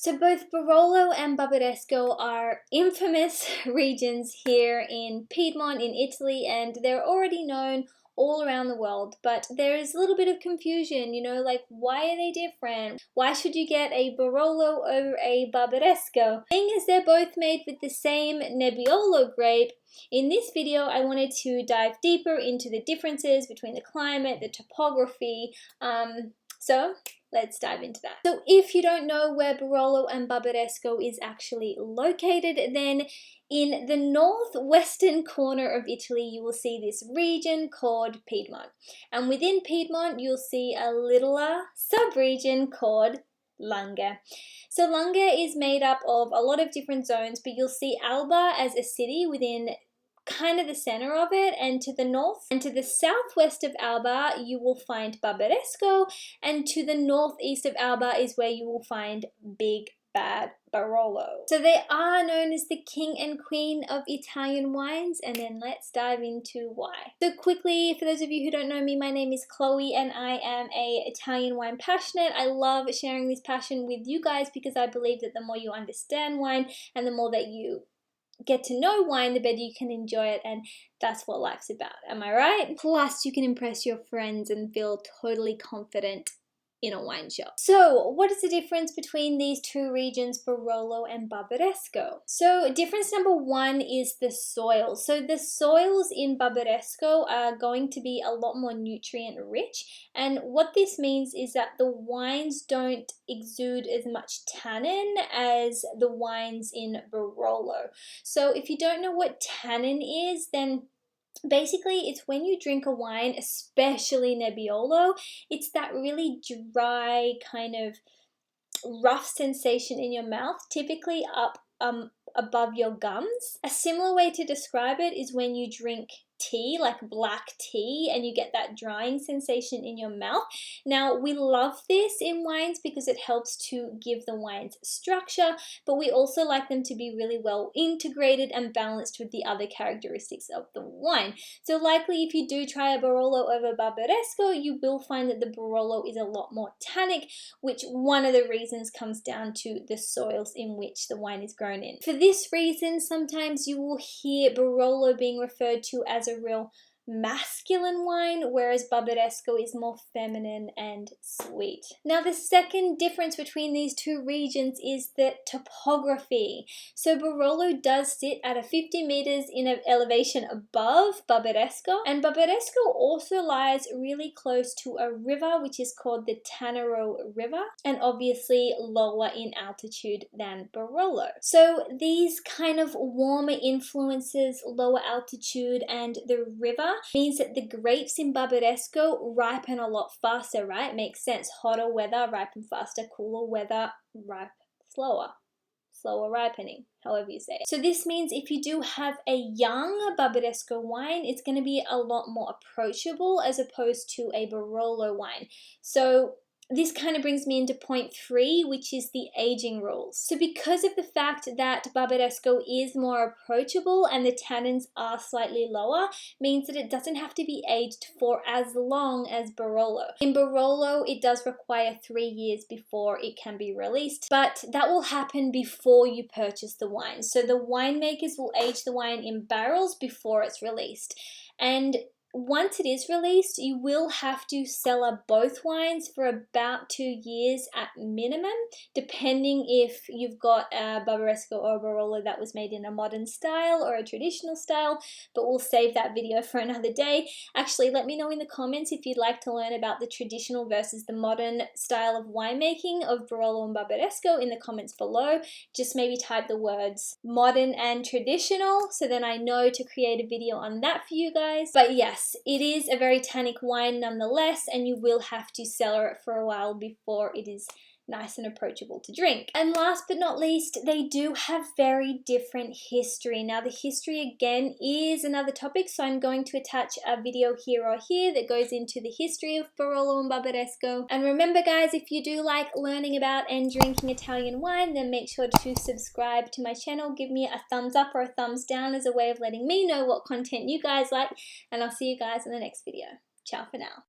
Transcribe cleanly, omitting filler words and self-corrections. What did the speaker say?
So both Barolo and Barbaresco are infamous regions here in Piedmont in Italy, and they're already known all around the world, but there is a little bit of confusion, you know, like why are they different? Why should you get a Barolo over a Barbaresco? Being as they're both made with the same Nebbiolo grape, in this video I wanted to dive deeper into the differences between the climate, the topography, so let's dive into that. So if you don't know where Barolo and Barbaresco is actually located, then in the northwestern corner of Italy, you will see this region called Piedmont. And within Piedmont, you'll see a littler sub-region called Langhe. So Langhe is made up of a lot of different zones, but you'll see Alba as a city within kind of the center of it, and to the north and to the southwest of Alba you will find Barbaresco, and to the northeast of Alba is where you will find Big Bad Barolo. So they are known as the king and queen of Italian wines, and then let's dive into why. So quickly, for those of you who don't know me, my name is Chloe and I am a Italian wine passionate. I love sharing this passion with you guys because I believe that the more you understand wine and the more that you get to know wine, the better you can enjoy it, and that's what life's about, am I right? Plus you can impress your friends and feel totally confident in a wine shop. So what is the difference between these two regions, Barolo and Barbaresco? So difference number one is the soil. So the soils in Barbaresco are going to be a lot more nutrient rich, and what this means is that the wines don't exude as much tannin as the wines in Barolo. So if you don't know what tannin is, then basically it's when you drink a wine, especially Nebbiolo, it's that really dry kind of rough sensation in your mouth, typically up above your gums. A similar way to describe it is when you drink tea, like black tea, and you get that drying sensation in your mouth. Now, we love this in wines because it helps to give the wines structure, but we also like them to be really well integrated and balanced with the other characteristics of the wine. So likely if you do try a Barolo over Barbaresco, you will find that the Barolo is a lot more tannic, which one of the reasons comes down to the soils in which the wine is grown in. For this reason, sometimes you will hear Barolo being referred to as a real masculine wine, whereas Barbaresco is more feminine and sweet. Now, the second difference between these two regions is the topography. So Barolo does sit at a 50 meters in elevation above Barbaresco, and Barbaresco also lies really close to a river which is called the Tanaro River, and obviously lower in altitude than Barolo. So these kind of warmer influences, lower altitude, and the river means that the grapes in Barbaresco ripen a lot faster, right? Makes sense. Hotter weather, ripen faster. Cooler weather, ripe slower. Slower ripening, however you say it. So this means if you do have a young Barbaresco wine, it's going to be a lot more approachable as opposed to a Barolo wine. So this kind of brings me into point 3, which is the aging rules. So because of the fact that Barbaresco is more approachable and the tannins are slightly lower, means that it doesn't have to be aged for as long as Barolo. In Barolo, it does require 3 years before it can be released, but that will happen before you purchase the wine. So the winemakers will age the wine in barrels before it's released. And once it is released, you will have to cellar both wines for about 2 years at minimum, depending if you've got a Barbaresco or a Barolo that was made in a modern style or a traditional style, but we'll save that video for another day. Actually, let me know in the comments if you'd like to learn about the traditional versus the modern style of winemaking of Barolo and Barbaresco in the comments below. Just maybe type the words modern and traditional so then I know to create a video on that for you guys. But yes, it is a very tannic wine nonetheless, and you will have to cellar it for a while before it is nice and approachable to drink. And last but not least, they do have very different history. Now, the history again is another topic, so I'm going to attach a video here or here that goes into the history of Barolo and Barbaresco. And remember guys, if you do like learning about and drinking Italian wine, then make sure to subscribe to my channel. Give me a thumbs up or a thumbs down as a way of letting me know what content you guys like, and I'll see you guys in the next video. Ciao for now.